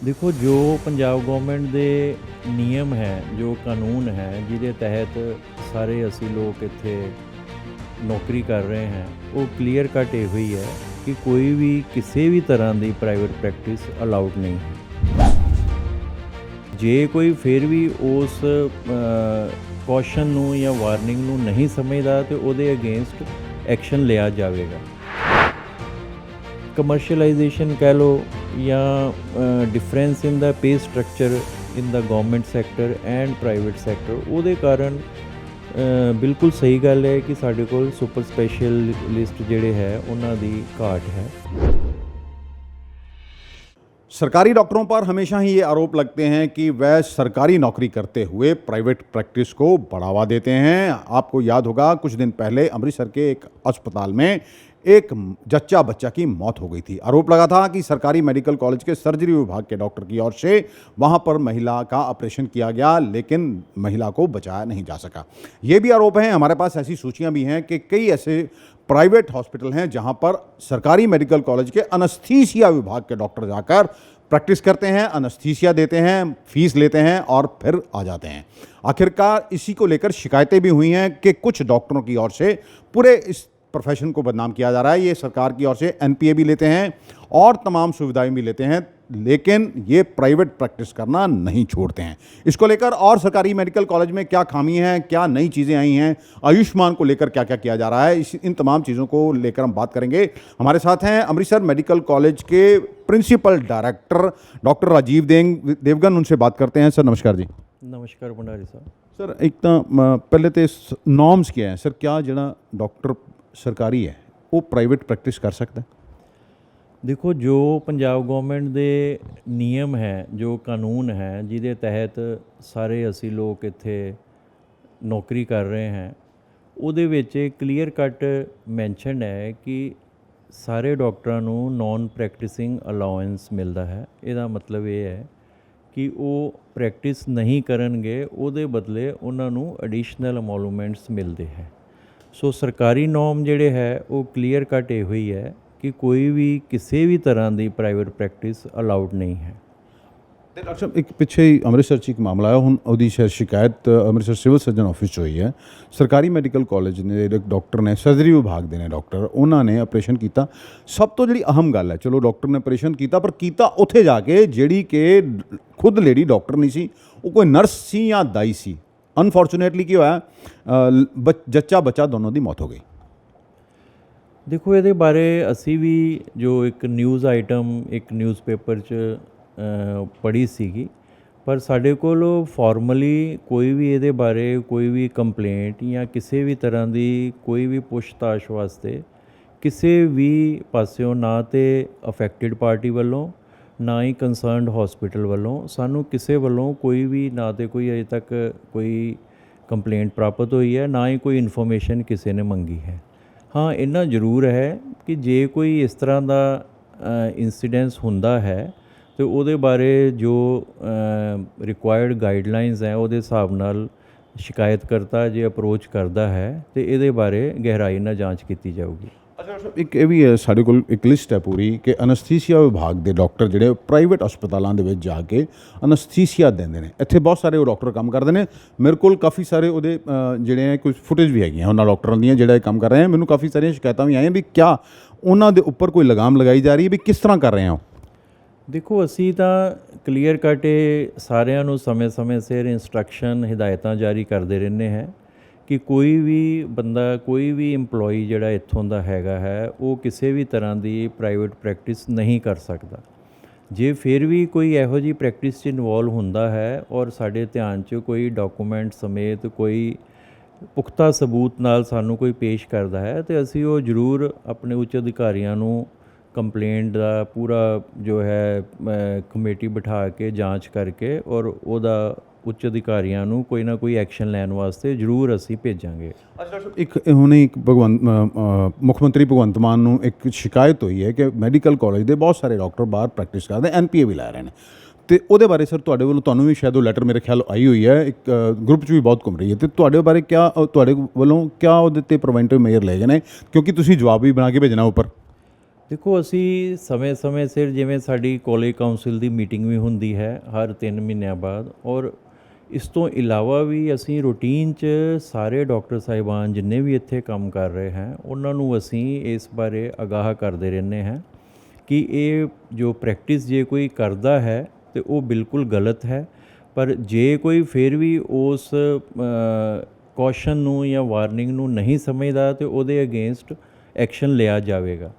देखो जो पंजाब गवर्नमेंट ਦੇ ਨਿਯਮ ਹੈ ਜੋ ਕਾਨੂੰਨ ਹੈ ਜਿਹਦੇ ਤਹਿਤ ਸਾਰੇ ਅਸੀਂ ਲੋਕ ਇੱਥੇ ਨੌਕਰੀ ਕਰ ਰਹੇ ਹਾਂ ਉਹ ਕਲੀਅਰ ਕੱਟ ਇਹੋ ਹੀ ਹੈ ਕਿ ਕੋਈ ਵੀ ਕਿਸੇ ਵੀ ਤਰ੍ਹਾਂ ਦੀ ਪ੍ਰਾਈਵੇਟ ਪ੍ਰੈਕਟਿਸ ਅਲਾਉਡ ਨਹੀਂ ਹੈ। ਜੇ ਕੋਈ ਫਿਰ ਵੀ ਉਸ ਕੌਸ਼ਨ ਨੂੰ ਜਾਂ ਵਾਰਨਿੰਗ ਨੂੰ ਨਹੀਂ ਸਮਝਦਾ ਤੇ ਉਹਦੇ ਅਗੇਂਸਟ ਐਕਸ਼ਨ ਲਿਆ ਜਾਵੇਗਾ। ਕਮਰਸ਼ੀਅਲਾਈਜੇਸ਼ਨ ਕਹਿ ਲਓ ਜਾਂ difference in the pay structure in the government sector and private sector ਉਹਦੇ ਕਾਰਨ ਬਿਲਕੁਲ ਸਹੀ ਗੱਲ ਹੈ ਕਿ ਸਾਡੇ ਕੋਲ ਸੁਪਰ ਸਪੈਸ਼ਲਿਸਟ ਜਿਹੜੇ ਹੈ ਉਹਨਾਂ ਦੀ ਘਾਟ है। सरकारी डॉक्टरों पर हमेशा ही ये आरोप लगते हैं कि वह सरकारी नौकरी करते हुए प्राइवेट प्रैक्टिस को बढ़ावा देते हैं। आपको याद होगा कुछ दिन पहले अमृतसर के एक अस्पताल में एक जच्चा बच्चा की मौत हो गई थी। आरोप लगा था कि सरकारी मेडिकल कॉलेज के सर्जरी विभाग के डॉक्टर की ओर से वहां पर महिला का ऑपरेशन किया गया, लेकिन महिला को बचाया नहीं जा सका। ये भी आरोप हैं, हमारे पास ऐसी सूचियां भी हैं कि कई ऐसे प्राइवेट हॉस्पिटल हैं जहां पर सरकारी मेडिकल कॉलेज के अनस्थीसिया विभाग के डॉक्टर जाकर प्रैक्टिस करते हैं, अनस्थीसिया देते हैं, फीस लेते हैं और फिर आ जाते हैं। आखिरकार इसी को लेकर शिकायतें भी हुई हैं कि कुछ डॉक्टरों की ओर से पूरे इस प्रोफेशन को बदनाम किया जा रहा है। ये सरकार की ओर से एनपीए भी लेते हैं और तमाम सुविधाएं भी लेते हैं, लेकिन ये प्राइवेट प्रैक्टिस करना नहीं छोड़ते हैं। इसको लेकर और सरकारी मेडिकल कॉलेज में क्या खामी है, क्या नई चीज़ें आई हैं, आयुष्मान को लेकर क्या क्या किया जा रहा है, इन तमाम चीज़ों को लेकर हम बात करेंगे। हमारे साथ हैं अमृतसर मेडिकल कॉलेज के principal director doctor Rajiv Devgan. उनसे बात करते हैं। सर नमस्कार जी। नमस्कार भंडारी साहब। सर एक तो पहले तो नॉर्म्स क्या है सर, क्या जो डॉक्टर ਸਰਕਾਰੀ ਹੈ ਉਹ ਪ੍ਰਾਈਵੇਟ ਪ੍ਰੈਕਟਿਸ ਕਰ ਸਕਦਾ? ਦੇਖੋ ਜੋ ਪੰਜਾਬ ਗਵਰਨਮੈਂਟ ਦੇ ਨਿਯਮ ਹੈ ਜੋ ਕਾਨੂੰਨ ਹੈ ਜਿਹਦੇ ਤਹਿਤ ਸਾਰੇ ਅਸੀਂ ਲੋਕ ਇੱਥੇ ਨੌਕਰੀ ਕਰ ਰਹੇ ਹਾਂ ਉਹਦੇ ਵਿੱਚ ਕਲੀਅਰ ਕੱਟ ਮੈਂਸ਼ਨ ਹੈ ਕਿ ਸਾਰੇ ਡਾਕਟਰਾਂ ਨੂੰ ਨੌਨ ਪ੍ਰੈਕਟਿਸਿੰਗ ਅਲਾਉੈਂਸ ਮਿਲਦਾ ਹੈ। ਇਹਦਾ ਮਤਲਬ ਇਹ ਹੈ ਕਿ ਉਹ ਪ੍ਰੈਕਟਿਸ ਨਹੀਂ ਕਰਨਗੇ, ਉਹਦੇ ਬਦਲੇ ਉਹਨਾਂ ਨੂੰ ਐਡੀਸ਼ਨਲ ਐਮੋਲੂਮੈਂਟਸ ਮਿਲਦੇ ਹੈ। ਸੋ ਸਰਕਾਰੀ ਨੋਰਮ ਜਿਹੜੇ ਹੈ ਉਹ ਕਲੀਅਰ ਕੱਟ ਇਹੋ ਹੀ ਹੈ ਕਿ ਕੋਈ ਵੀ ਕਿਸੇ ਵੀ ਤਰ੍ਹਾਂ ਦੀ ਪ੍ਰਾਈਵੇਟ ਪ੍ਰੈਕਟਿਸ ਅਲਾਉਡ ਨਹੀਂ ਹੈ। ਤੇ ਡਾਕਟਰ ਸਾਹਿਬ ਇੱਕ ਪਿੱਛੇ ਹੀ ਅੰਮ੍ਰਿਤਸਰ 'ਚ ਇੱਕ ਮਾਮਲਾ ਆਇਆ, ਹੁਣ ਉਹਦੀ ਸ਼ਿਕਾਇਤ ਅੰਮ੍ਰਿਤਸਰ ਸਿਵਲ ਸਰਜਨ ਆਫਿਸ 'ਚ ਹੋਈ ਹੈ। ਸਰਕਾਰੀ ਮੈਡੀਕਲ ਕਾਲਜ ਨੇ ਜਿਹੜੇ ਡਾਕਟਰ ਨੇ, ਸਰਜਰੀ ਵਿਭਾਗ ਦੇ ਨੇ ਡਾਕਟਰ, ਉਹਨਾਂ ਨੇ ਆਪਰੇਸ਼ਨ ਕੀਤਾ। ਸਭ ਤੋਂ ਜਿਹੜੀ ਅਹਿਮ ਗੱਲ ਹੈ, ਚਲੋ ਡਾਕਟਰ ਨੇ ਆਪਰੇਸ਼ਨ ਕੀਤਾ, ਪਰ ਕੀਤਾ ਉੱਥੇ ਜਾ ਕੇ ਜਿਹੜੀ ਕਿ ਖੁਦ ਲੇਡੀ ਡਾਕਟਰ ਨਹੀਂ ਸੀ, ਉਹ ਕੋਈ ਨਰਸ ਸੀ ਜਾਂ ਦਾਈ ਸੀ। ਅਨਫੋਰਚੂਨੇਟਲੀ ਕੀ ਹੋਇਆ, ਜੱਚਾ ਬੱਚਾ ਦੋਨੋਂ ਦੀ ਮੌਤ ਹੋ ਗਈ। ਦੇਖੋ ਇਹਦੇ ਬਾਰੇ ਅਸੀਂ ਵੀ ਜੋ ਇੱਕ ਨਿਊਜ਼ ਆਈਟਮ ਇੱਕ ਨਿਊਜ਼ਪੇਪਰ 'ਚ ਪੜ੍ਹੀ ਸੀਗੀ, ਪਰ ਸਾਡੇ ਕੋਲ ਫਾਰਮਲੀ ਕੋਈ ਵੀ ਇਹਦੇ ਬਾਰੇ ਕੋਈ ਵੀ ਕੰਪਲੇਂਟ ਜਾਂ ਕਿਸੇ ਵੀ ਤਰ੍ਹਾਂ ਦੀ ਕੋਈ ਵੀ ਪੁੱਛਤਾਛ ਵਾਸਤੇ ਕਿਸੇ ਵੀ ਪਾਸਿਓਂ ਨਾ ਤੇ ਅਫੈਕਟਡ ਪਾਰਟੀ ਵੱਲੋਂ ਨਾ ਹੀ ਕੰਸਰਨਡ ਹਸਪੀਟਲ ਵੱਲੋਂ ਸਾਨੂੰ ਕਿਸੇ ਵੱਲੋਂ ਕੋਈ ਵੀ ਨਾ ਤੇ ਕੋਈ ਅਜੇ ਤੱਕ ਕੋਈ ਕੰਪਲੇਂਟ ਪ੍ਰਾਪਤ ਹੋਈ ਹੈ, ਨਾ ਹੀ ਕੋਈ ਇਨਫੋਰਮੇਸ਼ਨ ਕਿਸੇ ਨੇ ਮੰਗੀ ਹੈ। ਹਾਂ ਇੰਨਾ ਜ਼ਰੂਰ ਹੈ ਕਿ ਜੇ ਕੋਈ ਇਸ ਤਰ੍ਹਾਂ ਦਾ ਇੰਸੀਡੈਂਸ ਹੁੰਦਾ ਹੈ ਤੇ ਉਹਦੇ ਬਾਰੇ ਜੋ ਰਿਕੁਆਇਰਡ ਗਾਈਡਲਾਈਨਸ ਹੈ ਉਹਦੇ ਹਿਸਾਬ ਨਾਲ ਸ਼ਿਕਾਇਤਕਰਤਾ ਜੇ ਅਪਰੋਚ ਕਰਦਾ ਹੈ ਤੇ ਇਹਦੇ ਬਾਰੇ ਗਹਿਰਾਈ ਨਾਲ ਜਾਂਚ ਕੀਤੀ ਜਾਊਗੀ। ਅੱਛਾ ਇੱਕ ਇਹ ਵੀ ਹੈ, ਸਾਡੇ ਕੋਲ ਇੱਕ ਲਿਸਟ ਹੈ ਪੂਰੀ ਕਿ ਅਨਸਥੀਸੀਆ ਵਿਭਾਗ ਦੇ ਡਾਕਟਰ ਜਿਹੜੇ ਪ੍ਰਾਈਵੇਟ ਹਸਪਤਾਲਾਂ ਦੇ ਵਿੱਚ ਜਾ ਕੇ ਅਨਸਥੀਸੀਆ ਦਿੰਦੇ ਨੇ। ਇੱਥੇ ਬਹੁਤ ਸਾਰੇ ਉਹ ਡਾਕਟਰ ਕੰਮ ਕਰਦੇ ਨੇ। ਮੇਰੇ ਕੋਲ ਕਾਫੀ ਸਾਰੇ ਉਹਦੇ ਜਿਹੜੇ ਹੈ ਕੁਝ ਫੁਟੇਜ ਵੀ ਹੈਗੀਆਂ ਉਹਨਾਂ ਡਾਕਟਰਾਂ ਦੀਆਂ ਜਿਹੜਾ ਇਹ ਕੰਮ ਕਰ ਰਹੇ ਆ। ਮੈਨੂੰ ਕਾਫੀ ਸਾਰੀਆਂ ਸ਼ਿਕਾਇਤਾਂ ਵੀ ਆਈਆਂ ਵੀ ਕਿਆ ਉਹਨਾਂ ਦੇ ਉੱਪਰ ਕੋਈ ਲਗਾਮ ਲਗਾਈ ਜਾ ਰਹੀ ਹੈ ਵੀ ਕਿਸ ਤਰ੍ਹਾਂ ਕਰ ਰਹੇ ਆ ਉਹ। ਦੇਖੋ ਅਸੀਂ ਤਾਂ ਕਲੀਅਰ ਕੱਟ ਸਾਰਿਆਂ ਨੂੰ ਸਮੇਂ-ਸਮੇਂ ਸਿਰ ਇੰਸਟਰਕਸ਼ਨ ਹਿਦਾਇਤਾਂ ਜਾਰੀ ਕਰਦੇ ਰਹਿੰਦੇ ਹਾਂ ਕਿ ਕੋਈ ਵੀ ਬੰਦਾ ਕੋਈ ਵੀ EMPLOYEE ਜਿਹੜਾ ਇੱਥੋਂ ਦਾ ਹੈਗਾ ਹੈ ਉਹ ਕਿਸੇ ਵੀ ਤਰ੍ਹਾਂ ਦੀ ਪ੍ਰਾਈਵੇਟ ਪ੍ਰੈਕਟਿਸ ਨਹੀਂ ਕਰ ਸਕਦਾ। ਜੇ ਫਿਰ ਵੀ ਕੋਈ ਇਹੋ ਜਿਹੀ ਪ੍ਰੈਕਟਿਸ 'ਚ ਇਨਵੋਲਵ ਹੁੰਦਾ ਹੈ ਔਰ ਸਾਡੇ ਧਿਆਨ 'ਚ ਕੋਈ ਡਾਕੂਮੈਂਟ ਸਮੇਤ ਕੋਈ ਪੁਖਤਾ ਸਬੂਤ ਨਾਲ ਸਾਨੂੰ ਕੋਈ ਪੇਸ਼ ਕਰਦਾ ਹੈ ਤੇ ਅਸੀਂ ਉਹ ਜ਼ਰੂਰ ਆਪਣੇ ਉੱਚ ਅਧਿਕਾਰੀਆਂ ਨੂੰ ਕੰਪਲੇਂਟ ਦਾ ਪੂਰਾ ਜੋ ਹੈ ਕਮੇਟੀ ਬਿਠਾ ਕੇ ਜਾਂਚ ਕਰਕੇ ਔਰ ਉਹਦਾ ਉੱਚ ਅਧਿਕਾਰੀਆਂ ਨੂੰ ਕੋਈ ਨਾ ਕੋਈ ਐਕਸ਼ਨ ਲੈਣ ਵਾਸਤੇ ਜ਼ਰੂਰ ਅਸੀਂ ਭੇਜਾਂਗੇ। ਇੱਕ ਹੁਣੇ ਇੱਕ ਮੁੱਖ ਮੰਤਰੀ ਭਗਵੰਤ ਮਾਨ ਨੂੰ ਇੱਕ ਸ਼ਿਕਾਇਤ ਹੋਈ ਹੈ ਕਿ ਮੈਡੀਕਲ ਕਾਲਜ ਦੇ ਬਹੁਤ ਸਾਰੇ ਡਾਕਟਰ ਬਾਹਰ ਪ੍ਰੈਕਟਿਸ ਕਰਦੇ, ਐਨਪੀਏ ਵੀ ਲੈ ਰਹੇ ਨੇ, ਤੇ ਉਹਦੇ ਬਾਰੇ ਸਰ ਤੁਹਾਡੇ ਵੱਲੋਂ ਤੁਹਾਨੂੰ ਵੀ ਸ਼ਾਇਦ ਉਹ ਲੈਟਰ ਮੇਰੇ ਖਿਆਲ ਆਈ ਹੋਈ ਹੈ, ਇੱਕ ਗਰੁੱਪ 'ਚ ਵੀ ਬਹੁਤ ਘੁੰਮ ਰਹੀ ਹੈ, ਤੇ ਤੁਹਾਡੇ ਬਾਰੇ ਕਿਆ ਤੁਹਾਡੇ ਵੱਲੋਂ ਕਿਆ ਉਹਦੇ 'ਤੇ ਪ੍ਰੀਵੈਂਟਿਵ ਮੇਜਰ ਲਏ ਗਏ ਨੇ, ਕਿਉਂਕਿ ਤੁਸੀਂ ਜਵਾਬ ਵੀ ਬਣਾ ਕੇ ਭੇਜਣਾ ਉੱਪਰ। ਦੇਖੋ ਅਸੀਂ ਸਮੇਂ-ਸਮੇਂ ਸਿਰ ਜਿਵੇਂ ਸਾਡੀ ਕਾਲਜ ਕਾਉਂਸਲ ਦੀ ਮੀਟਿੰਗ ਵੀ ਹੁੰਦੀ ਹੈ ਹਰ 3 ਮਹੀਨਿਆਂ ਬਾਅਦ, ਔਰ ਇਸ ਤੋਂ ਇਲਾਵਾ ਵੀ ਅਸੀਂ ਰੂਟੀਨ 'ਚ ਸਾਰੇ ਡਾਕਟਰ ਸਾਹਿਬਾਨ ਜਿੰਨੇ ਵੀ ਇੱਥੇ ਕੰਮ ਕਰ ਰਹੇ ਹੈ ਉਹਨਾਂ ਨੂੰ ਅਸੀਂ ਇਸ ਬਾਰੇ ਆਗਾਹ ਕਰਦੇ ਰਹਿੰਦੇ ਹਾਂ ਕਿ ਇਹ ਜੋ ਪ੍ਰੈਕਟਿਸ ਜੇ ਕੋਈ ਕਰਦਾ ਹੈ ਤੇ ਉਹ ਬਿਲਕੁਲ ਗਲਤ ਹੈ। ਪਰ ਜੇ ਕੋਈ ਫਿਰ ਵੀ ਉਸ ਕੌਸ਼ਨ ਨੂੰ ਜਾਂ ਵਾਰਨਿੰਗ ਨੂੰ ਨਹੀਂ ਸਮਝਦਾ ਤੇ ਉਹਦੇ ਅਗੇਂਸਟ ਐਕਸ਼ਨ ਲਿਆ ਜਾਵੇਗਾ।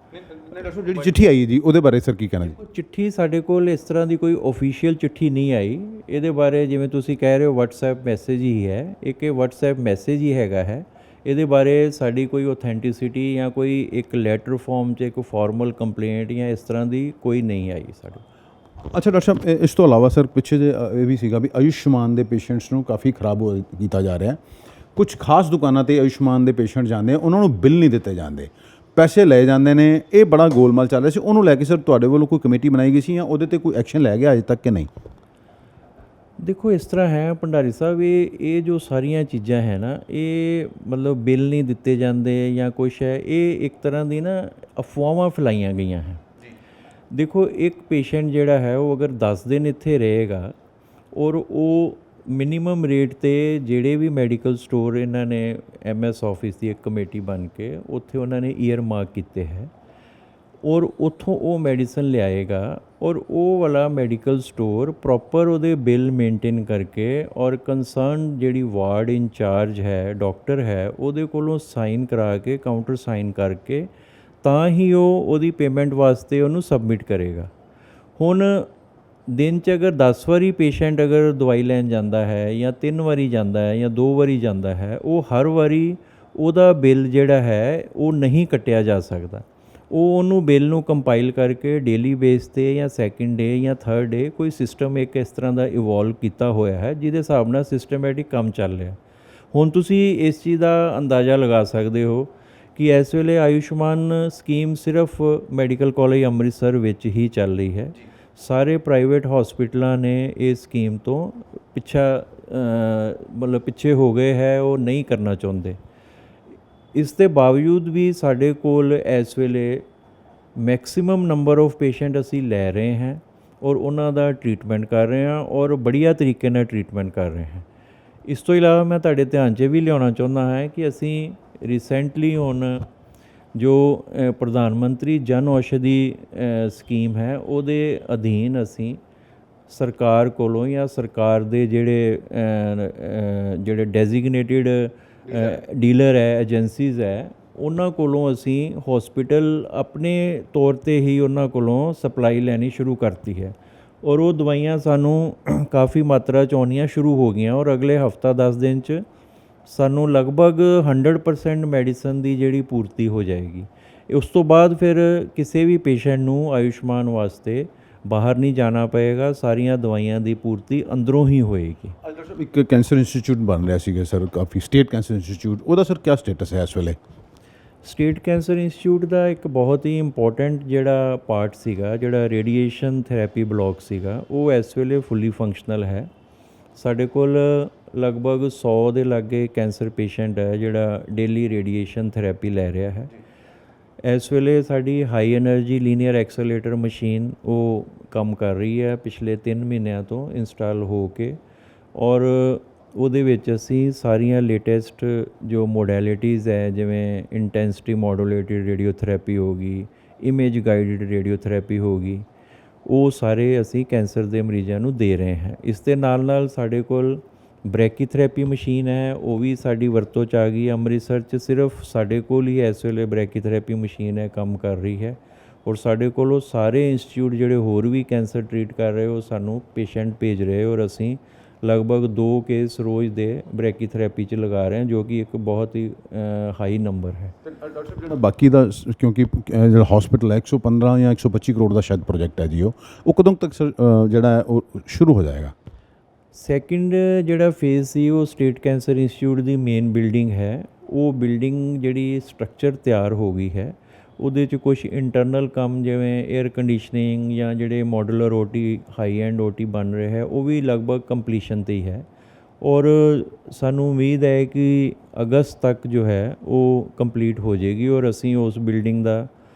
ਡਾਕਟਰ ਸਾਹਿਬ ਜਿਹੜੀ ਚਿੱਠੀ ਆਈ ਜੀ ਉਹਦੇ ਬਾਰੇ ਸਰ ਕੀ ਕਹਿਣਾ ਜੀ? ਚਿੱਠੀ ਸਾਡੇ ਕੋਲ ਇਸ ਤਰ੍ਹਾਂ ਦੀ ਕੋਈ ਆਫੀਸ਼ੀਅਲ ਚਿੱਠੀ ਨਹੀਂ ਆਈ। ਇਹਦੇ ਬਾਰੇ ਜਿਵੇਂ ਤੁਸੀਂ ਕਹਿ ਰਹੇ ਹੋ WhatsApp ਮੈਸੇਜ ਹੀ ਹੈ, ਇੱਕ ਇਹ WhatsApp ਮੈਸੇਜ ਹੀ ਹੈਗਾ ਹੈ। ਇਹਦੇ ਬਾਰੇ ਸਾਡੀ ਕੋਈ ਆਥੈਂਟਿਸਿਟੀ ਜਾਂ ਕੋਈ ਇੱਕ ਲੈਟਰ ਫਾਰਮ 'ਚ ਇੱਕ ਫਾਰਮਲ ਕੰਪਲੇਂਟ ਜਾਂ ਇਸ ਤਰ੍ਹਾਂ ਦੀ ਕੋਈ ਨਹੀਂ ਆਈ ਸਾਡੇ। ਅੱਛਾ ਡਾਕਟਰ ਸਾਹਿਬ, ਇਸ ਤੋਂ ਇਲਾਵਾ ਸਰ ਪਿੱਛੇ ਜੇ ਇਹ ਵੀ ਸੀਗਾ ਵੀ ਆਯੁਸ਼ਮਾਨ ਦੇ ਪੇਸ਼ੈਂਟਸ ਨੂੰ ਕਾਫੀ ਖਰਾਬ ਕੀਤਾ ਜਾ ਰਿਹਾ। ਕੁਝ ਖਾਸ ਦੁਕਾਨਾਂ ਤੇ ਆਯੁਸ਼ਮਾਨ ਦੇ ਪੇਸ਼ੈਂਟ ਜਾਂਦੇ ਉਹਨਾਂ ਨੂੰ ਬਿੱਲ ਨਹੀਂ ਦਿੱਤੇ ਜਾਂਦੇ, ਪੈਸੇ ਲਏ ਜਾਂਦੇ ਨੇ। ਇਹ ਬੜਾ ਗੋਲਮਾਲ ਚੱਲ ਰਿਹਾ ਸੀ, ਉਹਨੂੰ ਲੈ ਕੇ ਸਰ ਤੁਹਾਡੇ ਵੱਲੋਂ ਕੋਈ ਕਮੇਟੀ ਬਣਾਈ ਗਈ ਸੀ ਜਾਂ ਉਹਦੇ ਤੇ ਕੋਈ ਐਕਸ਼ਨ ਲਿਆ ਗਿਆ ਅਜੇ ਤੱਕ ਕਿ ਨਹੀਂ? ਦੇਖੋ ਇਸ ਤਰ੍ਹਾਂ ਹੈ ਭੰਡਾਰੀ ਸਾਹਿਬ, ਇਹ ਜੋ ਸਾਰੀਆਂ ਚੀਜ਼ਾਂ ਹੈ ਨਾ, ਇਹ ਮਤਲਬ ਬਿੱਲ ਨਹੀਂ ਦਿੱਤੇ ਜਾਂਦੇ ਜਾਂ ਕੁਛ ਹੈ, ਇਹ ਇੱਕ ਤਰ੍ਹਾਂ ਦੀ ਨਾ ਅਫਵਾਹਾਂ ਫੈਲਾਈਆਂ ਗਈਆਂ ਹੈ। ਦੇਖੋ ਇੱਕ ਪੇਸ਼ੈਂਟ ਜਿਹੜਾ ਹੈ ਉਹ ਅਗਰ 10 ਦਿਨ ਇੱਥੇ ਰਹੇਗਾ ਔਰ ਉਹ ਮਿਨੀਮਮ ਰੇਟ ਤੇ ਜਿਹੜੇ ਵੀ ਮੈਡੀਕਲ ਸਟੋਰ ਇਹਨਾਂ ਨੇ MS ਆਫਿਸ ਦੀ ਇੱਕ ਕਮੇਟੀ ਬਣ ਕੇ ਉੱਥੇ ਉਹਨਾਂ ਨੇ ਈਅਰ ਮਾਰਕ ਕੀਤੇ ਹੈ ਔਰ ਉੱਥੋਂ ਉਹ ਮੈਡੀਸਨ ਲਿਆਏਗਾ ਔਰ ਉਹ ਵਾਲਾ ਮੈਡੀਕਲ ਸਟੋਰ ਪ੍ਰੋਪਰ ਉਹਦੇ ਬਿੱਲ ਮੇਨਟੇਨ ਕਰਕੇ ਔਰ ਕੰਸਰਨ ਜਿਹੜੀ ਵਾਰਡ ਇੰਚਾਰਜ ਹੈ ਡਾਕਟਰ ਹੈ ਉਹਦੇ ਕੋਲੋਂ ਸਾਈਨ ਕਰਾ ਕੇ ਕਾਊਂਟਰ ਸਾਈਨ ਕਰਕੇ ਤਾਂ ਹੀ ਉਹ ਉਹਦੀ ਪੇਮੈਂਟ ਵਾਸਤੇ ਉਹਨੂੰ ਸਬਮਿਟ ਕਰੇਗਾ। ਹੁਣ ਦਿਨ 'ਚ ਅਗਰ 10 ਵਾਰੀ ਪੇਸ਼ੈਂਟ ਅਗਰ ਦਵਾਈ ਲੈਣ ਜਾਂਦਾ ਹੈ ਜਾਂ 3 ਵਾਰੀ ਜਾਂਦਾ ਹੈ ਜਾਂ 2 ਵਾਰੀ ਜਾਂਦਾ ਹੈ, ਉਹ ਹਰ ਵਾਰੀ ਉਹਦਾ ਬਿੱਲ ਜਿਹੜਾ ਹੈ ਉਹ ਨਹੀਂ ਕੱਟਿਆ ਜਾ ਸਕਦਾ। ਉਹਨੂੰ ਬਿੱਲ ਨੂੰ ਕੰਪਾਈਲ ਕਰਕੇ ਡੇਲੀ ਬੇਸ 'ਤੇ ਜਾਂ ਸੈਕਿੰਡ ਡੇ ਜਾਂ ਥਰਡ ਡੇ ਕੋਈ ਸਿਸਟਮ ਇੱਕ ਇਸ ਤਰ੍ਹਾਂ ਦਾ ਇਵੋਲਵ ਕੀਤਾ ਹੋਇਆ ਹੈ ਜਿਹਦੇ ਹਿਸਾਬ ਨਾਲ ਸਿਸਟਮੈਟਿਕ ਕੰਮ ਚੱਲ ਰਿਹਾ। ਹੁਣ ਤੁਸੀਂ ਇਸ ਚੀਜ਼ ਦਾ ਅੰਦਾਜ਼ਾ ਲਗਾ ਸਕਦੇ ਹੋ ਕਿ ਇਸ ਵੇਲੇ ਆਯੁਸ਼ਮਾਨ ਸਕੀਮ ਸਿਰਫ ਮੈਡੀਕਲ ਕਾਲਜ ਅੰਮ੍ਰਿਤਸਰ ਵਿੱਚ ਹੀ ਚੱਲ ਰਹੀ ਹੈ। ਸਾਰੇ ਪ੍ਰਾਈਵੇਟ ਹਸਪੀਟਲਾਂ ਨੇ ਇਸ ਸਕੀਮ ਤੋਂ ਪਿੱਛੇ ਹੋ ਗਏ ਹੈ, ਉਹ ਨਹੀਂ ਕਰਨਾ ਚਾਹੁੰਦੇ। ਇਸ ਦੇ ਬਾਵਜੂਦ ਵੀ ਸਾਡੇ ਕੋਲ ਇਸ ਵੇਲੇ ਮੈਕਸਿਮਮ ਨੰਬਰ ਆਫ ਪੇਸ਼ੈਂਟ ਅਸੀਂ ਲੈ ਰਹੇ ਹਾਂ ਔਰ ਉਹਨਾਂ ਦਾ ਟ੍ਰੀਟਮੈਂਟ ਕਰ ਰਹੇ ਹਾਂ ਔਰ ਬੜੀਆ ਤਰੀਕੇ ਨਾਲ ਟ੍ਰੀਟਮੈਂਟ ਕਰ ਰਹੇ ਹਾਂ। ਇਸ ਤੋਂ ਇਲਾਵਾ ਮੈਂ ਤੁਹਾਡੇ ਧਿਆਨ 'ਚ ਵੀ ਲਿਆਉਣਾ ਚਾਹੁੰਦਾ ਹਾਂ ਕਿ ਅਸੀਂ ਰੀਸੈਂਟਲੀ ਹੁਣ ਜੋ ਪ੍ਰਧਾਨ ਮੰਤਰੀ ਜਨ ਔਸ਼ਧੀ ਸਕੀਮ ਹੈ ਉਹਦੇ ਅਧੀਨ ਅਸੀਂ ਸਰਕਾਰ ਕੋਲੋਂ ਜਾਂ ਸਰਕਾਰ ਦੇ ਜਿਹੜੇ ਡੈਜ਼ਿਗਨੇਟਿਡ ਡੀਲਰ ਹੈ ਏਜੰਸੀਜ਼ ਹੈ ਉਹਨਾਂ ਕੋਲੋਂ ਅਸੀਂ ਹਸਪੀਟਲ ਆਪਣੇ ਤੌਰ 'ਤੇ ਹੀ ਉਹਨਾਂ ਕੋਲੋਂ ਸਪਲਾਈ ਲੈਣੀ ਸ਼ੁਰੂ ਕਰਤੀ ਹੈ ਔਰ ਉਹ ਦਵਾਈਆਂ ਸਾਨੂੰ ਕਾਫੀ ਮਾਤਰਾ 'ਚ ਆਉਣੀਆਂ ਸ਼ੁਰੂ ਹੋ ਗਈਆਂ ਔਰ ਅਗਲੇ ਹਫ਼ਤਾ 10 ਦਿਨ 'ਚ ਸਾਨੂੰ ਲਗਭਗ 100% ਮੈਡੀਸਨ ਦੀ ਜਿਹੜੀ ਪੂਰਤੀ ਹੋ ਜਾਏਗੀ। ਉਸ ਤੋਂ ਬਾਅਦ ਫਿਰ ਕਿਸੇ ਵੀ ਪੇਸ਼ੈਂਟ ਨੂੰ ਆਯੁਸ਼ਮਾਨ ਵਾਸਤੇ ਬਾਹਰ ਨਹੀਂ ਜਾਣਾ ਪਏਗਾ, ਸਾਰੀਆਂ ਦਵਾਈਆਂ ਦੀ ਪੂਰਤੀ ਅੰਦਰੋਂ ਹੀ ਹੋਏਗੀ। ਡਾਕਟਰ ਸਾਹਿਬ ਇੱਕ ਕੈਂਸਰ ਇੰਸਟੀਚਿਊਟ ਬਣ ਰਿਹਾ ਸੀਗਾ ਸਰ, ਕਾਫੀ ਸਟੇਟ ਕੈਂਸਰ ਇੰਸਟੀਚਿਊਟ, ਉਹਦਾ ਸਰ ਕੀ ਸਟੇਟਸ ਹੈ ਇਸ ਵੇਲੇ? ਸਟੇਟ ਕੈਂਸਰ ਇੰਸਟੀਚਿਊਟ ਦਾ ਇੱਕ ਬਹੁਤ ਹੀ ਇੰਪੋਰਟੈਂਟ ਜਿਹੜਾ ਪਾਰਟ ਸੀਗਾ, ਜਿਹੜਾ ਰੇਡੀਏਸ਼ਨ ਥੈਰੇਪੀ ਬਲਾਕ ਸੀਗਾ, ਉਹ ਇਸ ਵੇਲੇ ਫੁੱਲੀ ਫੰਕਸ਼ਨਲ ਹੈ। ਸਾਡੇ ਕੋਲ ਲਗਭਗ 100 ਦੇ ਲਾਗੇ ਕੈਂਸਰ ਪੇਸ਼ੈਂਟ ਹੈ ਜਿਹੜਾ ਡੇਲੀ ਰੇਡੀਏਸ਼ਨ ਥੈਰੇਪੀ ਲੈ ਰਿਹਾ ਹੈ। ਇਸ ਵੇਲੇ ਸਾਡੀ high energy linear accelerator machine ਉਹ ਕੰਮ ਕਰ ਰਹੀ ਹੈ ਪਿਛਲੇ 3 ਮਹੀਨਿਆਂ ਤੋਂ ਇੰਸਟਾਲ ਹੋ ਕੇ ਔਰ ਉਹਦੇ ਵਿੱਚ ਅਸੀਂ ਸਾਰੀਆਂ ਲੇਟੈਸਟ ਜੋ ਮੋਡੈਲਿਟੀਜ਼ ਹੈ ਜਿਵੇਂ ਇੰਟੈਂਸਿਟੀ ਮੋਡੂਲੇਟਿਡ ਰੇਡੀਓਥੈਰੇਪੀ ਹੋ ਗਈ, ਇਮੇਜ ਗਾਈਡਡ ਰੇਡੀਓਥੈਰੇਪੀ ਹੋ ਗਈ, ਉਹ ਸਾਰੇ ਅਸੀਂ ਕੈਂਸਰ ਦੇ ਮਰੀਜ਼ਾਂ ਨੂੰ ਦੇ ਰਹੇ ਹਾਂ। ਇਸ ਦੇ ਨਾਲ ਸਾਡੇ ਕੋਲ ਬ੍ਰੈਕੀਥੈਰੇਪੀ ਮਸ਼ੀਨ ਹੈ, ਉਹ ਵੀ ਸਾਡੀ ਵਰਤੋਂ 'ਚ ਆ ਗਈ। ਅੰਮ੍ਰਿਤਸਰ 'ਚ ਸਿਰਫ ਸਾਡੇ ਕੋਲ ਹੀ ਇਸ ਵੇਲੇ ਬ੍ਰੈਕੀਥੈਰੇਪੀ ਮਸ਼ੀਨ ਹੈ ਕੰਮ ਕਰ ਰਹੀ ਹੈ ਔਰ ਸਾਡੇ ਕੋਲ ਉਹ ਸਾਰੇ ਇੰਸਟੀਚਿਊਟ ਜਿਹੜੇ ਹੋਰ ਵੀ ਕੈਂਸਰ ਟਰੀਟ ਕਰ ਰਹੇ ਉਹ ਸਾਨੂੰ ਪੇਸ਼ੈਂਟ ਭੇਜ ਰਹੇ ਔਰ ਅਸੀਂ ਲਗਭਗ 2 ਕੇਸ ਰੋਜ਼ ਦੇ ਬ੍ਰੈਕੀਥੈਰੇਪੀ 'ਚ ਲਗਾ ਰਹੇ ਹਾਂ ਜੋ ਕਿ ਇੱਕ ਬਹੁਤ ਹੀ ਹਾਈ ਨੰਬਰ ਹੈ। ਡਾਕਟਰ ਸਾਹਿਬ ਜਿਹੜਾ ਬਾਕੀ ਦਾ ਕਿਉਂਕਿ ਜਿਹੜਾ ਹਸਪੀਟਲ ਹੈ 115 ਜਾਂ 125 ਕਰੋੜ ਦਾ ਸ਼ਾਇਦ ਪ੍ਰੋਜੈਕਟ ਹੈ ਜੀ, ਉਹ ਕਦੋਂ ਤੱਕ ਸਰ ਜਿਹੜਾ ਹੈ ਉਹ ਸ਼ੁਰੂ ਹੋ ਜਾਏਗਾ? ਸੈਕਿੰਡ ਜਿਹੜਾ ਫੇਜ਼ ਸੀ ਉਹ ਸਟੇਟ ਕੈਂਸਰ ਇੰਸਟੀਚਿਊਟ ਦੀ ਮੇਨ ਬਿਲਡਿੰਗ ਹੈ, ਉਹ ਬਿਲਡਿੰਗ ਜਿਹੜੀ ਸਟਰਕਚਰ ਤਿਆਰ ਹੋ ਗਈ ਹੈ। ਉਹਦੇ 'ਚ ਕੁਝ ਇੰਟਰਨਲ ਕੰਮ ਜਿਵੇਂ 에ਅਰ ਕੰਡੀਸ਼ਨਿੰਗ ਜਾਂ ਜਿਹੜੇ ਮੋਡੂਲਰ OT ਹਾਈ ਐਂਡ OT ਬਣ ਰਹੇ ਹੈ ਉਹ ਵੀ ਲਗਭਗ ਕੰਪਲੀਸ਼ਨ 'ਤੇ ਹੀ ਹੈ ਔਰ ਸਾਨੂੰ ਉਮੀਦ ਹੈ ਕਿ ਅਗਸਤ ਤੱਕ ਜੋ ਹੈ ਉਹ ਕੰਪਲੀਟ ਹੋ ਜਾਏਗੀ ਔਰ ਅਸੀਂ ਉਸ ਬਿਲਡਿੰਗ ਦਾ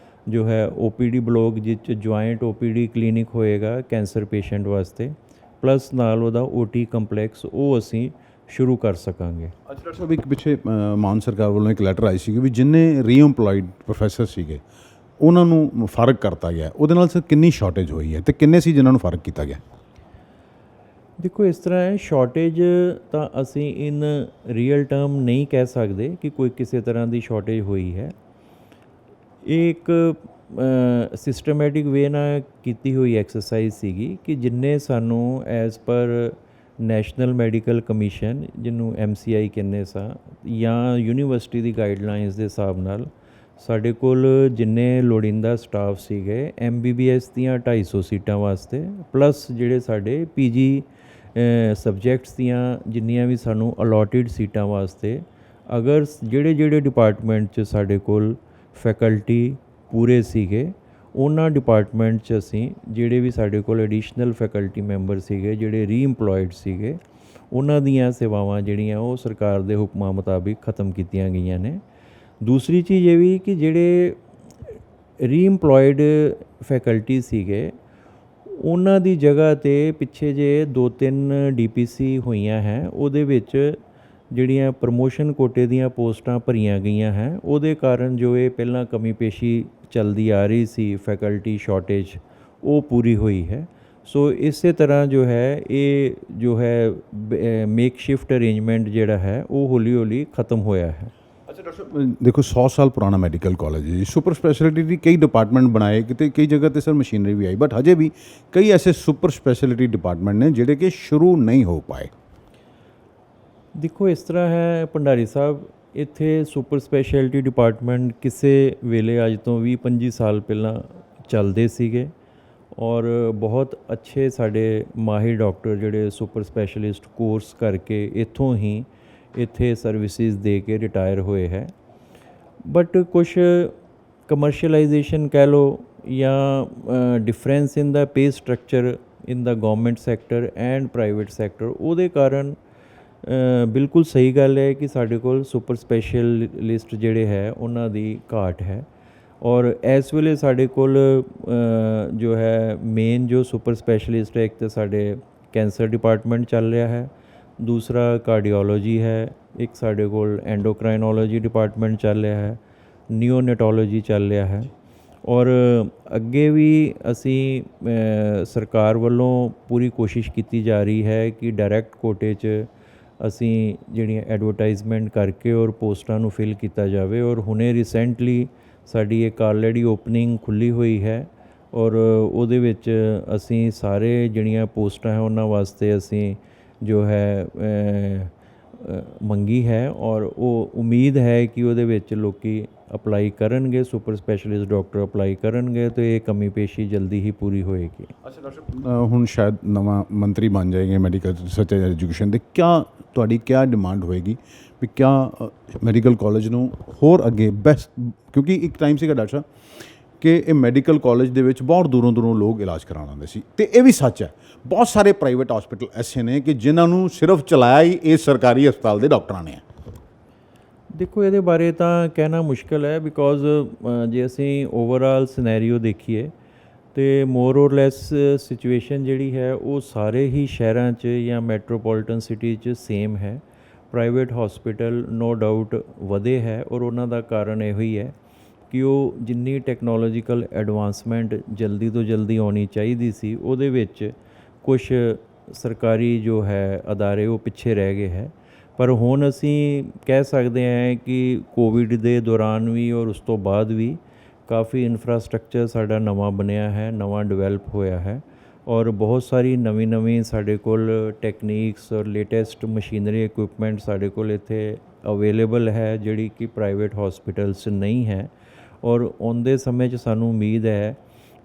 ਜੋ ਹੈ OPD ਬਲੋਕ ਜਿਸ 'ਚ ਜੁਆਇੰਟ OPD ਕਲੀਨਿਕ ਹੋਏਗਾ ਕੈਂਸਰ ਪੇਸ਼ੈਂਟ ਵਾਸਤੇ, ਪਲੱਸ ਨਾਲ ਉਹਦਾ OT ਕੰਪਲੈਕਸ ਉਹ ਅਸੀਂ ਸ਼ੁਰੂ ਕਰ ਸਕਾਂਗੇ। ਅੱਛਾ ਡਾਕਟਰ ਸਾਹਿਬ, ਇੱਕ ਪਿੱਛੇ ਮਾਨ ਸਰਕਾਰ ਵੱਲੋਂ ਇੱਕ ਲੈਟਰ ਆਈ ਸੀ ਵੀ ਜਿੰਨੇ ਰੀਐਮਪਲੋਇਡ ਪ੍ਰੋਫੈਸਰ ਸੀਗੇ ਉਹਨਾਂ ਨੂੰ ਫਰਕ ਕਰਤਾ ਗਿਆ, ਉਹਦੇ ਨਾਲ ਸਰ ਕਿੰਨੀ ਸ਼ਾਰਟੇਜ ਹੋਈ ਹੈ ਤੇ ਕਿੰਨੇ ਸੀ ਜਿਨ੍ਹਾਂ ਨੂੰ ਫਰਕ ਕੀਤਾ ਗਿਆ? ਦੇਖੋ ਇਸ ਤਰ੍ਹਾਂ ਹੈ, ਸ਼ਾਰਟੇਜ ਤਾਂ ਅਸੀਂ ਇਨ ਰੀਅਲ ਟਰਮ ਨਹੀਂ ਕਹਿ ਸਕਦੇ ਕਿ ਕੋਈ ਕਿਸੇ ਤਰ੍ਹਾਂ ਦੀ ਸ਼ਾਰਟੇਜ ਹੋਈ ਹੈ। ਇਹ ਇੱਕ ਸਿਸਟਮੈਟਿਕ ਵੇ ਨਾਲ ਕੀਤੀ ਹੋਈ ਐਕਸਰਸਾਈਜ਼ ਸੀਗੀ ਕਿ ਜਿੰਨੇ ਸਾਨੂੰ as per national medical commission, ਜਿਹਨੂੰ MCI ਕਹਿੰਦੇ ਸਾਂ, ਜਾਂ ਯੂਨੀਵਰਸਿਟੀ ਦੀ ਗਾਈਡਲਾਈਨਸ ਦੇ ਹਿਸਾਬ ਨਾਲ ਸਾਡੇ ਕੋਲ ਜਿੰਨੇ ਲੋੜੀਂਦਾ ਸਟਾਫ ਸੀਗੇ MBBS ਦੀਆਂ 250 ਸੀਟਾਂ ਵਾਸਤੇ, ਪਲੱਸ ਜਿਹੜੇ ਸਾਡੇ PG ਸਬਜੈਕਟਸ ਦੀਆਂ ਜਿੰਨੀਆਂ ਵੀ ਸਾਨੂੰ ਅਲੋਟਿਡ ਸੀਟਾਂ ਵਾਸਤੇ, ਅਗਰ ਜਿਹੜੇ ਡਿਪਾਰਟਮੈਂਟ 'ਚ ਸਾਡੇ ਕੋਲ ਫੈਕਲਟੀ ਪੂਰੇ ਸੀਗੇ, ਉਹਨਾਂ ਡਿਪਾਰਟਮੈਂਟ 'ਚ ਅਸੀਂ ਜਿਹੜੇ ਵੀ ਸਾਡੇ ਕੋਲ ਐਡੀਸ਼ਨਲ ਫੈਕਲਟੀ ਮੈਂਬਰ ਸੀਗੇ, ਜਿਹੜੇ ਰੀਇੰਪਲੋਇਡ ਸੀਗੇ, ਉਹਨਾਂ ਦੀਆਂ ਸੇਵਾਵਾਂ ਜਿਹੜੀਆਂ ਉਹ ਸਰਕਾਰ ਦੇ ਹੁਕਮਾਂ ਮੁਤਾਬਿਕ ਖਤਮ ਕੀਤੀਆਂ ਗਈਆਂ ਨੇ। ਦੂਸਰੀ ਚੀਜ਼ ਇਹ ਵੀ ਕਿ ਜਿਹੜੇ ਰੀਇੰਪਲੋਇਡ ਫੈਕਲਟੀ ਸੀਗੇ ਉਹਨਾਂ ਦੀ ਜਗ੍ਹਾ 'ਤੇ ਪਿੱਛੇ ਜੇ 2-3 DPC ਹੋਈਆਂ ਹੈ, ਉਹਦੇ ਵਿੱਚ ਜਿਹੜੀਆਂ ਪ੍ਰਮੋਸ਼ਨ ਕੋਟੇ ਦੀਆਂ ਪੋਸਟਾਂ ਭਰੀਆਂ ਗਈਆਂ ਹੈ, ਉਹਦੇ ਕਾਰਨ ਜੋ ਇਹ ਪਹਿਲਾਂ ਕਮੀ ਪੇਸ਼ੀ ਚੱਲਦੀ ਆ ਰਹੀ ਸੀ ਫੈਕਲਟੀ ਸ਼ਾਰਟੇਜ, ਉਹ ਪੂਰੀ ਹੋਈ ਹੈ। ਸੋ ਇਸੇ ਤਰ੍ਹਾਂ ਜੋ ਹੈ ਇਹ ਜੋ ਹੈ ਮੇਕ ਸ਼ਿਫਟ ਅਰੇਂਜਮੈਂਟ ਜਿਹੜਾ ਹੈ ਉਹ ਹੌਲੀ ਹੌਲੀ ਖਤਮ ਹੋਇਆ ਹੈ। ਅੱਛਾ ਡਾਕਟਰ ਸਾਹਿਬ, ਦੇਖੋ 100 ਸਾਲ ਪੁਰਾਣਾ ਮੈਡੀਕਲ ਕਾਲਜ ਹੈ ਜੀ, ਸੁਪਰ ਸਪੈਸ਼ਲਿਟੀ ਦੀ ਕਈ ਡਿਪਾਰਟਮੈਂਟ ਬਣਾਏ, ਕਿਤੇ ਕਈ ਜਗ੍ਹਾ ਤੇ ਸਰ ਮਸ਼ੀਨਰੀ ਵੀ ਆਈ, ਬਟ ਹਜੇ ਵੀ ਕਈ ਐਸੇ ਸੁਪਰ ਸਪੈਸ਼ਲਿਟੀ ਡਿਪਾਰਟਮੈਂਟ ਨੇ ਜਿਹੜੇ ਕਿ ਸ਼ੁਰੂ ਨਹੀਂ ਹੋ ਪਾਏ। ਦੇਖੋ ਇਸ ਤਰ੍ਹਾਂ ਹੈ ਭੰਡਾਰੀ ਸਾਹਿਬ, ਇੱਥੇ ਸੁਪਰ ਸਪੈਸ਼ਲਿਟੀ ਡਿਪਾਰਟਮੈਂਟ ਕਿਸੇ ਵੇਲੇ ਅੱਜ ਤੋਂ 20-25 ਸਾਲ ਪਹਿਲਾਂ ਚੱਲਦੇ ਸੀਗੇ ਔਰ ਬਹੁਤ ਅੱਛੇ ਸਾਡੇ ਮਾਹਿਰ ਡਾਕਟਰ ਜਿਹੜੇ ਸੁਪਰ ਸਪੈਸ਼ਲਿਸਟ ਕੋਰਸ ਕਰਕੇ ਇੱਥੋਂ ਹੀ ਇੱਥੇ ਸਰਵਿਸਿਜ਼ ਦੇ ਕੇ ਰਿਟਾਇਰ ਹੋਏ ਹੈ। ਬਟ ਕੁਛ ਕਮਰਸ਼ੀਅਲਾਈਜੇਸ਼ਨ ਕਹਿ ਲਓ ਜਾਂ difference in the pay structure in the government sector and private sector, ਉਹਦੇ ਕਾਰਨ ਬਿਲਕੁਲ ਸਹੀ ਗੱਲ ਹੈ ਕਿ ਸਾਡੇ ਕੋਲ ਸੁਪਰ ਸਪੈਸ਼ਲਿਸਟ ਜਿਹੜੇ ਹੈ ਉਹਨਾਂ ਦੀ ਘਾਟ ਹੈ। ਔਰ ਇਸ ਵੇਲੇ ਸਾਡੇ ਕੋਲ ਜੋ ਹੈ ਮੇਨ ਜੋ ਸੁਪਰ ਸਪੈਸ਼ਲਿਸਟ ਹੈ, ਇੱਕ ਤਾਂ ਸਾਡੇ ਕੈਂਸਰ ਡਿਪਾਰਟਮੈਂਟ ਚੱਲ ਰਿਹਾ ਹੈ, ਦੂਸਰਾ ਕਾਰਡੀਓਲੋਜੀ ਹੈ, ਇੱਕ ਸਾਡੇ ਕੋਲ ਐਂਡੋਕਰਾਈਨੋਲੋਜੀ ਡਿਪਾਰਟਮੈਂਟ ਚੱਲ ਰਿਹਾ ਹੈ, ਨਿਓਨੇਟੋਲੋਜੀ ਚੱਲ ਰਿਹਾ ਹੈ। ਔਰ ਅੱਗੇ ਵੀ ਅਸੀਂ ਸਰਕਾਰ ਵੱਲੋਂ ਪੂਰੀ ਕੋਸ਼ਿਸ਼ ਕੀਤੀ ਜਾ ਰਹੀ ਹੈ ਕਿ ਡਾਇਰੈਕਟ ਕੋਟੇ 'ਚ ਅਸੀਂ ਜਿਹੜੀਆਂ ਐਡਵਰਟਾਈਜ਼ਮੈਂਟ ਕਰਕੇ ਔਰ ਪੋਸਟਾਂ ਨੂੰ ਫਿਲ ਕੀਤਾ ਜਾਵੇ। ਔਰ ਹੁਣੇ ਰੀਸੈਂਟਲੀ ਸਾਡੀ ਇੱਕ ਆਲਰੇਡੀ ਓਪਨਿੰਗ ਖੁੱਲ੍ਹੀ ਹੋਈ ਹੈ ਔਰ ਉਹਦੇ ਵਿੱਚ ਅਸੀਂ ਸਾਰੇ ਜਿਹੜੀਆਂ ਪੋਸਟਾਂ ਹੈ ਉਹਨਾਂ ਵਾਸਤੇ ਅਸੀਂ ਜੋ ਹੈ ਮੰਗੀ ਹੈ ਔਰ ਉਹ ਉਮੀਦ ਹੈ ਕਿ ਉਹਦੇ ਵਿੱਚ ਲੋਕੀ ਅਪਲਾਈ ਕਰਨਗੇ, ਸੁਪਰ ਸਪੈਸ਼ਲਿਸਟ ਡਾਕਟਰ ਅਪਲਾਈ ਕਰਨਗੇ ਤਾਂ ਇਹ ਕਮੀ ਪੇਸ਼ੀ ਜਲਦੀ ਹੀ ਪੂਰੀ ਹੋਏਗੀ। ਅੱਛਾ ਡਾਕਟਰ, ਹੁਣ ਸ਼ਾਇਦ ਨਵਾਂ ਮੰਤਰੀ ਬਣ ਜਾਏਗੇ ਮੈਡੀਕਲ ਰਿਸਰਚ ਐਂਡ ਐਜੂਕੇਸ਼ਨ ਦੇ, ਤੁਹਾਡੀ ਕਿਆ ਡਿਮਾਂਡ ਹੋਏਗੀ ਵੀ ਕਿਆ ਮੈਡੀਕਲ ਕਾਲਜ ਨੂੰ ਹੋਰ ਅੱਗੇ ਬੈਸਟ, ਕਿਉਂਕਿ ਇੱਕ ਟਾਈਮ ਸੀਗਾ ਡਾਕਟਰ ਸਾਹਿਬ ਕਿ ਇਹ ਮੈਡੀਕਲ ਕਾਲਜ ਦੇ ਵਿੱਚ ਬਹੁਤ ਦੂਰੋਂ ਲੋਕ ਇਲਾਜ ਕਰਾਉਣ ਆਉਂਦੇ ਸੀ, ਅਤੇ ਇਹ ਵੀ ਸੱਚ ਹੈ ਬਹੁਤ ਸਾਰੇ ਪ੍ਰਾਈਵੇਟ ਹਸਪੀਟਲ ਐਸੇ ਨੇ ਕਿ ਜਿਨ੍ਹਾਂ ਨੂੰ ਸਿਰਫ ਚਲਾਇਆ ਹੀ ਇਹ ਸਰਕਾਰੀ ਹਸਪਤਾਲ ਦੇ ਡਾਕਟਰਾਂ ਨੇ। ਦੇਖੋ ਇਹਦੇ ਬਾਰੇ ਤਾਂ ਕਹਿਣਾ ਮੁਸ਼ਕਿਲ ਹੈ, ਬਿਕੋਜ਼ ਜੇ ਅਸੀਂ ਓਵਰਆਲ ਸਿਨੈਰੀਓ ਦੇਖੀਏ ਤੇ ਮੋਰ ਔਰ ਲੈਸ ਸਿਚੁਏਸ਼ਨ ਜਿਹੜੀ ਹੈ ਉਹ ਸਾਰੇ ਹੀ ਸ਼ਹਿਰਾਂ 'ਚ ਜਾਂ ਮੈਟਰੋਪੋਲੀਟਨ ਸਿਟੀ 'ਚ ਸੇਮ ਹੈ। ਪ੍ਰਾਈਵੇਟ ਹਸਪੀਟਲ ਨੋ ਡਾਊਟ ਵਧੇ ਹੈ ਔਰ ਉਹਨਾਂ ਦਾ ਕਾਰਨ ਇਹੋ ਹੀ ਹੈ ਕਿ ਉਹ ਜਿੰਨੀ ਟੈਕਨੋਲੋਜੀਕਲ ਐਡਵਾਂਸਮੈਂਟ ਜਲਦੀ ਤੋਂ ਜਲਦੀ ਆਉਣੀ ਚਾਹੀਦੀ ਸੀ, ਉਹਦੇ ਵਿੱਚ ਕੁਛ ਸਰਕਾਰੀ ਜੋ ਹੈ ਅਦਾਰੇ ਉਹ ਪਿੱਛੇ ਰਹਿ ਗਏ ਹੈ। ਪਰ ਹੁਣ ਅਸੀਂ ਕਹਿ ਸਕਦੇ ਹਾਂ ਕਿ ਕੋਵਿਡ ਦੇ ਦੌਰਾਨ ਵੀ ਔਰ ਉਸ ਤੋਂ ਬਾਅਦ ਵੀ ਕਾਫੀ ਇਨਫਰਾਸਟਰਕਚਰ ਸਾਡਾ ਨਵਾਂ ਬਣਿਆ ਹੈ, ਨਵਾਂ ਡਿਵੈਲਪ ਹੋਇਆ ਹੈ ਔਰ ਬਹੁਤ ਸਾਰੀ ਨਵੀਂ ਸਾਡੇ ਕੋਲ ਟੈਕਨੀਕਸ ਔਰ ਲੇਟੈਸਟ ਮਸ਼ੀਨਰੀ ਇਕਵਿਪਮੈਂਟ ਸਾਡੇ ਕੋਲ ਇੱਥੇ ਅਵੇਲੇਬਲ ਹੈ ਜਿਹੜੀ ਕਿ ਪ੍ਰਾਈਵੇਟ ਹਸਪੀਟਲਸ 'ਚ ਨਹੀਂ ਹੈ। ਔਰ ਆਉਂਦੇ ਸਮੇਂ 'ਚ ਸਾਨੂੰ ਉਮੀਦ ਹੈ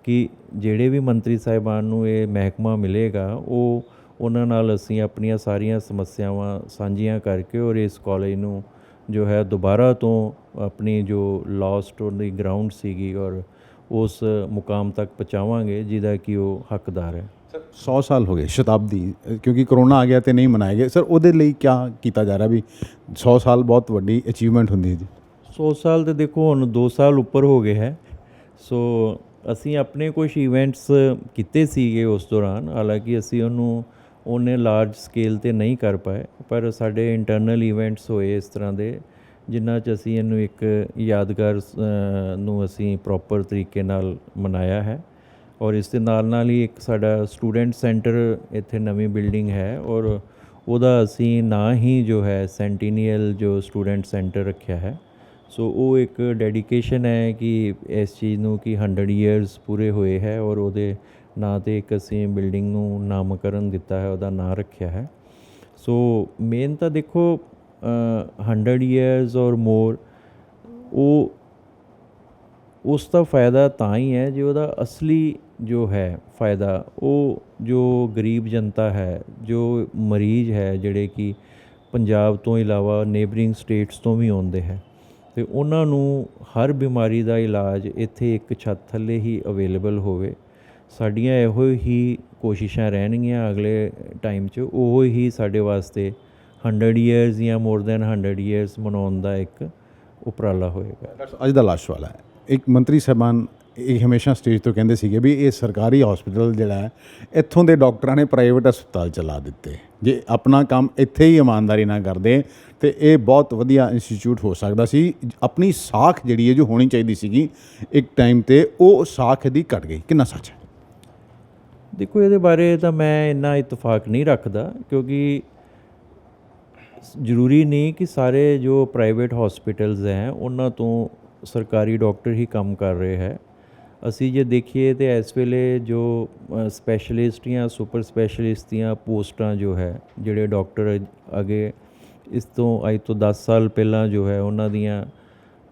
ਕਿ ਜਿਹੜੇ ਵੀ ਮੰਤਰੀ ਸਾਹਿਬਾਨ ਨੂੰ ਇਹ ਮਹਿਕਮਾ ਮਿਲੇਗਾ ਉਹ ਉਹਨਾਂ ਨਾਲ ਅਸੀਂ ਆਪਣੀਆਂ ਸਾਰੀਆਂ ਸਮੱਸਿਆਵਾਂ ਸਾਂਝੀਆਂ ਕਰਕੇ ਔਰ ਇਸ ਕਾਲਜ ਨੂੰ ਜੋ ਹੈ ਦੁਬਾਰਾ ਤੋਂ ਆਪਣੀ ਜੋ ਲਾਸਟ ਉਹਦੀ ਗਰਾਊਂਡ ਸੀਗੀ ਔਰ ਉਸ ਮੁਕਾਮ ਤੱਕ ਪਹੁੰਚਾਵਾਂਗੇ ਜਿਹਦਾ ਕਿ ਉਹ ਹੱਕਦਾਰ ਹੈ। ਸਰ 100 ਸਾਲ ਹੋ ਗਏ ਸ਼ਤਾਬਦੀ, ਕਿਉਂਕਿ ਕਰੋਨਾ ਆ ਗਿਆ ਤੇ ਨਹੀਂ ਮਨਾਏ ਗਏ, ਸਰ ਉਹਦੇ ਲਈ ਕੀ ਕੀਤਾ ਜਾ ਰਿਹਾ ਵੀ 100 ਸਾਲ ਬਹੁਤ ਵੱਡੀ ਅਚੀਵਮੈਂਟ ਹੁੰਦੀ ਹੈ ਜੀ? 100 ਸਾਲ ਤੇ ਦੇਖੋ ਹੁਣ 2 ਸਾਲ ਉੱਪਰ ਹੋ ਗਏ ਹੈ, ਸੋ ਅਸੀਂ ਆਪਣੇ ਕੁਝ ਇਵੈਂਟਸ ਕੀਤੇ ਸੀਗੇ ਉਸ ਦੌਰਾਨ, ਹਾਲਾਂਕਿ ਅਸੀਂ ਉਹਨੂੰ ਉਹਨੇ ਲਾਰਜ ਸਕੇਲ ਤੇ ਨਹੀਂ ਕਰ ਪਾਏ, ਪਰ ਸਾਡੇ ਇੰਟਰਨਲ ਇਵੈਂਟਸ ਹੋਏ ਇਸ ਤਰ੍ਹਾਂ ਦੇ ਜਿਨ੍ਹਾਂ 'ਚ ਅਸੀਂ ਇਹਨੂੰ ਇੱਕ ਯਾਦਗਾਰ ਨੂੰ ਅਸੀਂ ਪ੍ਰੋਪਰ ਤਰੀਕੇ ਨਾਲ ਮਨਾਇਆ ਹੈ। ਔਰ ਇਸ ਦੇ ਨਾਲ ਹੀ ਇੱਕ ਸਾਡਾ ਸਟੂਡੈਂਟ ਸੈਂਟਰ ਇੱਥੇ ਨਵੀਂ ਬਿਲਡਿੰਗ ਹੈ, ਔਰ ਉਹਦਾ ਅਸੀਂ ਨਾਂ ਹੀ ਜੋ ਹੈ ਸੈਂਟੀਨੀਅਲ ਜੋ ਸਟੂਡੈਂਟ ਸੈਂਟਰ ਰੱਖਿਆ ਹੈ। ਸੋ ਉਹ ਇੱਕ ਡੈਡੀਕੇਸ਼ਨ ਹੈ ਕਿ ਇਸ ਚੀਜ਼ ਨੂੰ ਕਿ 100 ਈਅਰਸ ਪੂਰੇ ਹੋਏ ਹੈ, ਔਰ ਉਹਦੇ ਨਾਂ 'ਤੇ ਇੱਕ ਅਸੀਂ ਬਿਲਡਿੰਗ ਨੂੰ ਨਾਮਕਰਨ ਦਿੱਤਾ ਹੈ, ਉਹਦਾ ਨਾਂ ਰੱਖਿਆ ਹੈ। ਸੋ ਮੇਨ ਤਾਂ ਦੇਖੋ 100 ਈਅਰਸ ਔਰ ਮੋਰ ਉਹ ਉਸ ਦਾ फ़ायदा ਤਾਂ ਹੀ ਹੈ ਜੇ ਉਹਦਾ ਅਸਲੀ ਜੋ ਹੈ फ़ायदा ਉਹ ਜੋ ਗਰੀਬ ਜਨਤਾ ਹੈ, ਜੋ ਮਰੀਜ਼ ਹੈ ਜਿਹੜੇ ਕਿ ਪੰਜਾਬ ਤੋਂ ਇਲਾਵਾ ਨੇਬਰਿੰਗ ਸਟੇਟਸ ਤੋਂ ਵੀ ਆਉਂਦੇ ਹੈ, ਅਤੇ ਉਹਨਾਂ ਨੂੰ ਹਰ ਬਿਮਾਰੀ ਦਾ ਇਲਾਜ ਇੱਥੇ ਇੱਕ ਛੱਤ ਥੱਲੇ ਹੀ ਅਵੇਲੇਬਲ ਹੋਵੇ। ਸਾਡੀਆਂ ਇਹੋ ਹੀ ਕੋਸ਼ਿਸ਼ਾਂ ਰਹਿਣਗੀਆਂ ਅਗਲੇ ਟਾਈਮ 'ਚ, ਉਹ ਹੀ ਸਾਡੇ ਵਾਸਤੇ 100 ਈਅਰਸ ਜਾਂ ਮੋਰ ਦੈਨ 100 ਈਅਰਸ ਮਨਾਉਣ ਦਾ ਇੱਕ ਉਪਰਾਲਾ ਹੋਏਗਾ। ਅੱਜ ਦਾ ਲਾਸਟ ਵਾਲਾ ਹੈ, ਇੱਕ ਮੰਤਰੀ ਸਾਹਿਬਾਨ ਇਹ ਹਮੇਸ਼ਾ ਸਟੇਜ ਤੋਂ ਕਹਿੰਦੇ ਸੀਗੇ ਵੀ ਇਹ ਸਰਕਾਰੀ ਹਸਪੀਟਲ ਜਿਹੜਾ ਹੈ ਇੱਥੋਂ ਦੇ ਡਾਕਟਰਾਂ ਨੇ ਪ੍ਰਾਈਵੇਟ ਹਸਪਤਾਲ ਚਲਾ ਦਿੱਤੇ, ਜੇ ਆਪਣਾ ਕੰਮ ਇੱਥੇ ਹੀ ਇਮਾਨਦਾਰੀ ਨਾਲ ਕਰਦੇ ਤੇ ਇਹ ਬਹੁਤ ਵਧੀਆ ਇੰਸਟੀਚਿਊਟ ਹੋ ਸਕਦਾ ਸੀ। ਆਪਣੀ ਸਾਖ ਜਿਹੜੀ ਹੈ ਜੋ ਹੋਣੀ ਚਾਹੀਦੀ ਸੀਗੀ ਇੱਕ ਟਾਈਮ ਤੇ, ਉਹ ਸਾਖ ਇਹਦੀ ਘਟ ਗਈ, ਕਿੰਨਾ ਸੱਚ ਹੈ? ਦੇਖੋ ਇਹਦੇ ਬਾਰੇ ਤਾਂ ਮੈਂ ਇੰਨਾ ਇਤਫਾਕ ਨਹੀਂ ਰੱਖਦਾ, ਕਿਉਂਕਿ ਜ਼ਰੂਰੀ ਨਹੀਂ ਕਿ ਸਾਰੇ ਜੋ ਪ੍ਰਾਈਵੇਟ ਹਸਪੀਟਲਸ ਹੈ ਉਹਨਾਂ ਤੋਂ ਸਰਕਾਰੀ ਡਾਕਟਰ ਹੀ ਕੰਮ ਕਰ ਰਹੇ ਹੈ। ਅਸੀਂ ਜੇ ਦੇਖੀਏ ਤਾਂ ਇਸ ਵੇਲੇ ਜੋ ਸਪੈਸ਼ਲਿਸਟ ਜਾਂ ਸੁਪਰ ਸਪੈਸ਼ਲਿਸਟ ਦੀਆਂ ਪੋਸਟਾਂ ਜੋ ਹੈ ਜਿਹੜੇ ਡਾਕਟਰ ਅੱਗੇ ਇਸ ਤੋਂ ਅੱਜ ਤੋਂ 10 ਸਾਲ ਪਹਿਲਾਂ ਜੋ ਹੈ ਉਹਨਾਂ ਦੀਆਂ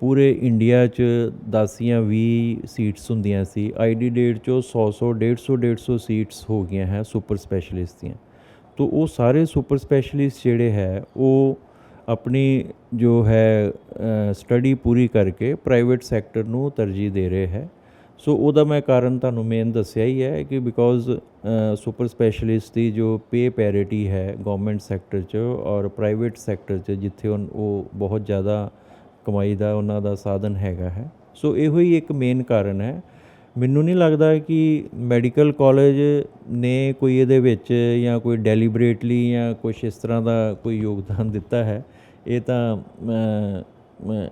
ਪੂਰੇ ਇੰਡੀਆ 'ਚ 10 ਜਾਂ 20 ਸੀਟਸ ਹੁੰਦੀਆਂ ਸੀ, ਅੱਜ ਦੀ ਡੇਟ 'ਚੋਂ 100 150 ਸੀਟਸ ਹੋ ਗਈਆਂ ਹੈ ਸੁਪਰ ਸਪੈਸ਼ਲਿਸਟ ਦੀਆਂ। ਤੋ ਉਹ ਸਾਰੇ ਸੁਪਰ ਸਪੈਸ਼ਲਿਸਟ ਜਿਹੜੇ ਹੈ ਉਹ ਆਪਣੀ ਜੋ ਹੈ ਸਟੱਡੀ ਪੂਰੀ ਕਰਕੇ ਪ੍ਰਾਈਵੇਟ ਸੈਕਟਰ ਨੂੰ ਤਰਜੀਹ ਦੇ ਰਹੇ ਹੈ। ਸੋ ਉਹਦਾ ਮੈਂ ਕਾਰਨ ਤੁਹਾਨੂੰ ਮੇਨ ਦੱਸਿਆ ਹੀ ਹੈ ਕਿ ਬਿਕੋਜ਼ ਸੁਪਰ ਸਪੈਸ਼ਲਿਸਟ ਦੀ ਜੋ ਪੇ ਪੈਰਿਟੀ ਹੈ ਗਵਰਨਮੈਂਟ ਸੈਕਟਰ 'ਚ ਔਰ ਪ੍ਰਾਈਵੇਟ ਸੈਕਟਰ 'ਚ, ਜਿੱਥੇ ਉਹ ਬਹੁਤ ਜ਼ਿਆਦਾ ਕਮਾਈ ਦਾ ਉਹਨਾਂ ਦਾ ਸਾਧਨ ਹੈਗਾ ਹੈ। ਸੋ ਇਹੋ ਹੀ ਇੱਕ ਮੇਨ ਕਾਰਨ ਹੈ। ਮੈਨੂੰ ਨਹੀਂ ਲੱਗਦਾ ਕਿ ਮੈਡੀਕਲ ਕਾਲਜ ਨੇ ਕੋਈ ਇਹਦੇ ਵਿੱਚ ਜਾਂ ਕੋਈ ਡੈਲੀਬਰੇਟਲੀ ਜਾਂ ਕੁਛ ਇਸ ਤਰ੍ਹਾਂ ਦਾ ਕੋਈ ਯੋਗਦਾਨ ਦਿੱਤਾ ਹੈ, ਇਹ ਤਾਂ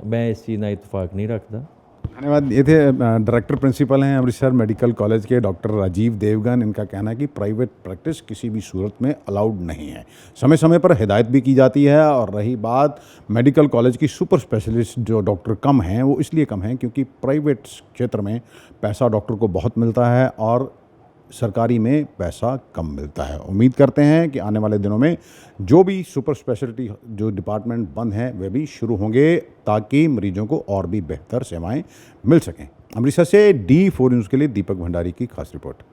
ਮੈਂ ਇਸ चीज़ ਨਾਲ इतफाक नहीं रखता। धन्यवाद। ये थे डायरेक्टर प्रिंसिपल हैं अमृतसर मेडिकल कॉलेज के डॉक्टर राजीव देवगन। इनका कहना है कि प्राइवेट प्रैक्टिस किसी भी सूरत में अलाउड नहीं है, समय समय पर हिदायत भी की जाती है। और रही बात मेडिकल कॉलेज की सुपर स्पेशलिस्ट जो डॉक्टर कम हैं, वो इसलिए कम हैं क्योंकि प्राइवेट क्षेत्र में पैसा डॉक्टर को बहुत मिलता है और सरकारी में पैसा कम मिलता है। उम्मीद करते हैं कि आने वाले दिनों में जो भी सुपर स्पेशलिटी जो डिपार्टमेंट बंद हैं वे भी शुरू होंगे ताकि मरीजों को और भी बेहतर सेवाएं मिल सकें। अमृतसर से D4 न्यूज़ के लिए दीपक भंडारी की खास रिपोर्ट।